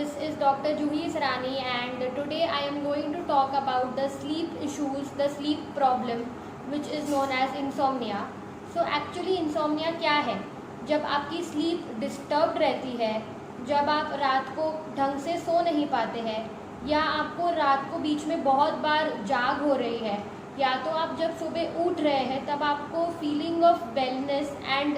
this is Dr. Juhi Sarani, and today I am going to talk about the sleep issues, the sleep problem which is known as insomnia. So actually insomnia क्या है? जब आपकी sleep disturbed रहती है, जब आप रात को ढंग से सो नहीं पाते हैं, या आपको रात को बीच में बहुत बार जाग हो रही है, या तो आप जब सुबह उठ रहे हैं तब आपको feeling of wellness and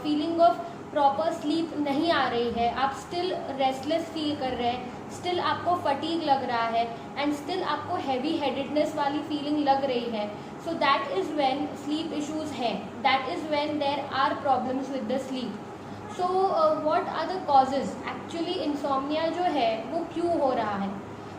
feeling of proper sleep नहीं आ रही है, आप स्टिल रेस्टलेस फील कर रहे हैं, स्टिल आपको फटीग लग रहा है एंड स्टिल आपको हैवी हेडेडनेस वाली फीलिंग लग रही है. So that is when sleep issues है, that is when there are problems with the sleep. So what are the causes? Actually insomnia जो है वो क्यों हो रहा है?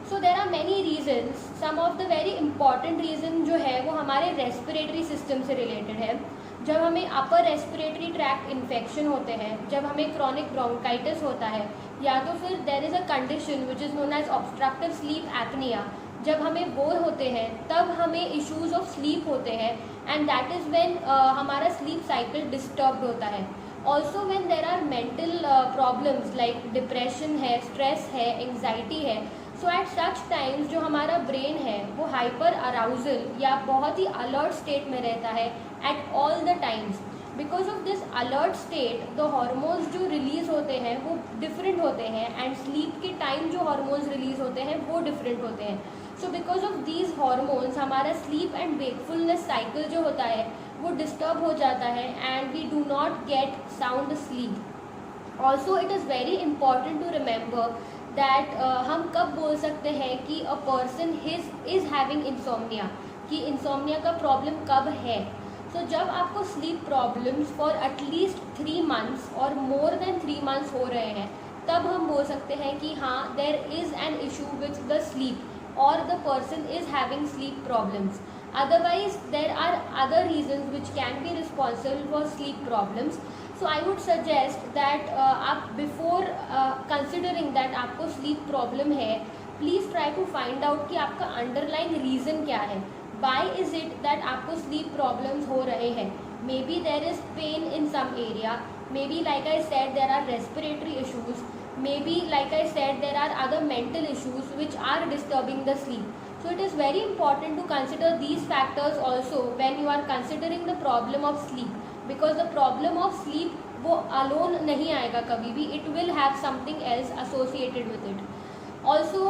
So there are many reasons. Some of the very important reason जो है वो हमारे रेस्पिरेटरी सिस्टम से रिलेटेड है. जब हमें अपर रेस्पिरेटरी ट्रैक्ट इन्फेक्शन होते हैं, जब हमें क्रॉनिक ब्रोंकाइटिस होता है, या तो फिर there is a condition which is known as obstructive sleep apnoea, जब हमें वो होते हैं तब हमें इश्यूज ऑफ स्लीप होते हैं एंड दैट इज़ व्हेन हमारा स्लीप साइकिल डिस्टर्ब्ड होता है. Also when there are mental problems like depression है, स्ट्रेस है, एंग्जाइटी है. सो एट सच टाइम्स जो हमारा ब्रेन है वो हाइपर अराउजल या बहुत ही अलर्ट स्टेट में रहता है at all the times. Because of this alert state the hormones जो रिलीज होते हैं वो डिफरेंट होते हैं एंड स्लीप के टाइम जो हार्मोन्स रिलीज होते हैं वो डिफरेंट होते हैं. So because of these hormones हमारा स्लीप एंड वेकफुलनेस साइकिल जो होता है वो डिस्टर्ब हो जाता है and we do not get sound sleep. Also it is very important to remember that हम कब बोल सकते हैं कि a person is having insomnia, कि इंसोम्निया का प्रॉब्लम कब है. सो जब आपको sleep problems for at least 3 months और मोर देन 3 months हो रहे हैं, तब हम बोल सकते हैं कि हाँ there is an issue with the sleep और the person is having sleep problems. Otherwise, there are other reasons which can be responsible for sleep problems. So I would suggest that आप before considering that आपको sleep problem है, please try to find out कि आपका underlying reason क्या है. Why is it that आपको sleep problems हो रहे हैं? Maybe there is pain in some area. Maybe like I said there are respiratory issues. Maybe like I said there are other mental issues which are disturbing the sleep. So it is very important to consider these factors also when you are considering the problem of sleep, because the problem of sleep वो alone नहीं आएगा कभी भी, it will have something else associated with it. Also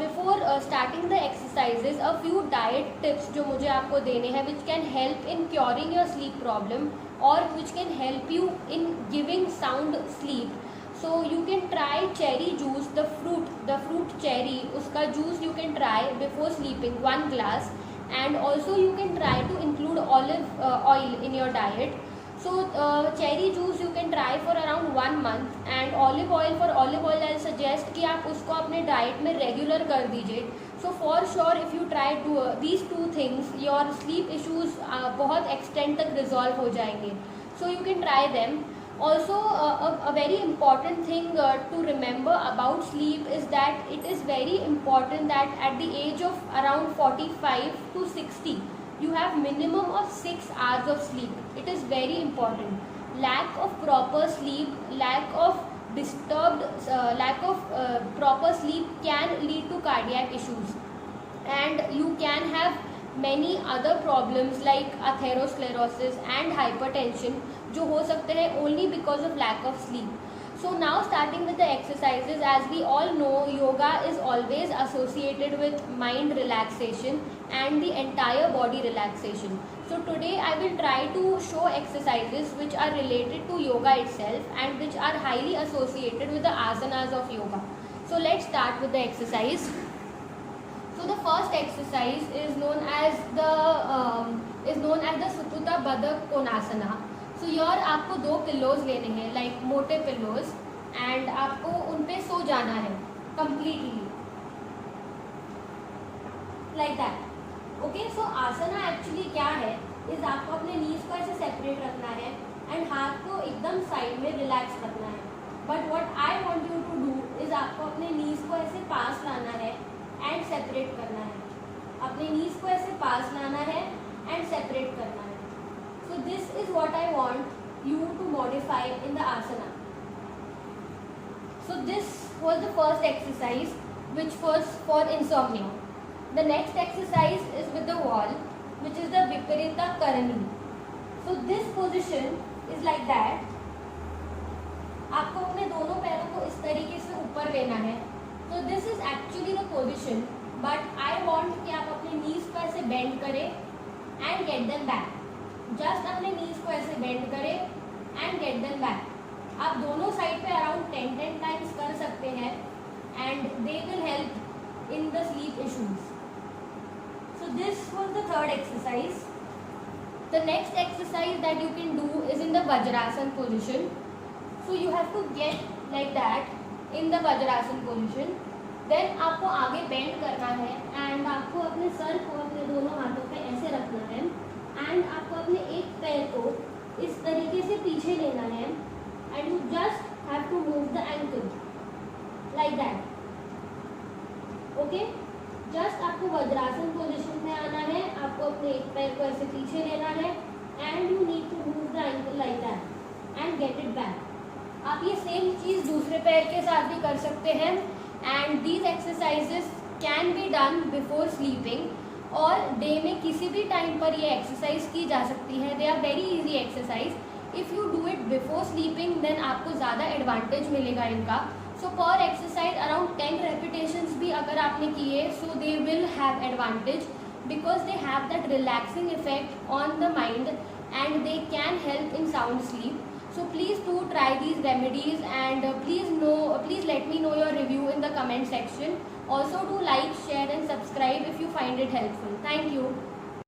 before starting the exercises, a few diet tips जो मुझे आपको देने हैं which can help in curing your sleep problem or which can help you in giving sound sleep. So you can try cherry juice, the fruit cherry, उसका juice you can try before sleeping, 1 glass, and also you can try to include olive oil in your diet. So cherry juice you can try for around 1 month, and olive oil I'll suggest कि आप उसको अपने diet में regular कर दीजिए. So for sure if you try to these 2 things, your sleep issues बहुत extent तक resolve हो जाएंगे. So you can try them. Also a very important thing to remember about sleep is that it is very important that at the age of around 45 to 60 you have minimum of 6 hours of sleep. It is very important. Lack of proper sleep, lack of proper sleep can lead to cardiac issues, and you can have many other problems like atherosclerosis and hypertension जो हो सकते हैं only because of lack of sleep. So now starting with the exercises, as we all know yoga is always associated with mind relaxation and the entire body relaxation. So today I will try to show exercises which are related to yoga itself and which are highly associated with the asanas of yoga. So let's start with the exercise. So the first exercise is known as the Supta Badak Konasana. So here आपको 2 pillows लेने हैं, like मोटे pillows, and आपको उन पे सो जाना है completely like that. Okay, so asana actually क्या है, is आपको अपने knees को ऐसे separate रखना है and हाथ को एकदम side में relax रखना है. But what I want you to do is आपको अपने knees को ऐसे पास लाना है and separate करना है. अपने knees को ऐसे पास लाना है and separate करना है. So this is what I want you to modify in the asana. So this was the first exercise which was for insomnia. The next exercise is with the wall, which is the Viparita Karani. So this position is like that. आपको अपने दोनों पैरों को इस तरीके से ऊपर लेना है. So this is actually the position, but I want कि आप अपने knees को ऐसे bend करें and get them back. Just अपने knees को ऐसे bend करें and get them back. आप दोनों साइड पे अराउंड 10 टाइम्स कर सकते हैं and they will help in the sleep issues. So this was the third exercise. The next exercise that you can do is in the Vajrasana position. So you have to get like that in the Vajrasana position. Then आपको आगे bend करना है and आपको अपने sir को अपने दोनों हाथों पे ऐसे रखना है and आपको अपने एक पैर को इस तरीके से पीछे लेना है and you just have to move the ankle like that. Okay? Just आपको वज्रासन पोजीशन में आना है, आपको अपने एक पैर को ऐसे पीछे लेना है and you need to move the ankle like that and get it back. आप ये सेम चीज़ दूसरे पैर के साथ भी कर सकते हैं and these exercises can be done before sleeping और डे में किसी भी टाइम पर ये एक्सरसाइज की जा सकती है. They are very easy exercise. If you do it before sleeping then आपको ज़्यादा एडवांटेज मिलेगा इनका. सो पर एक्सरसाइज अराउंड 10 रेपिटेशंस भी अगर आपने किए so they will have advantage because they have that relaxing effect on the mind and they can help in sound sleep. So please do try these remedies and please let me know your review in the comment section. Also do like, share and subscribe if you find it helpful. Thank you.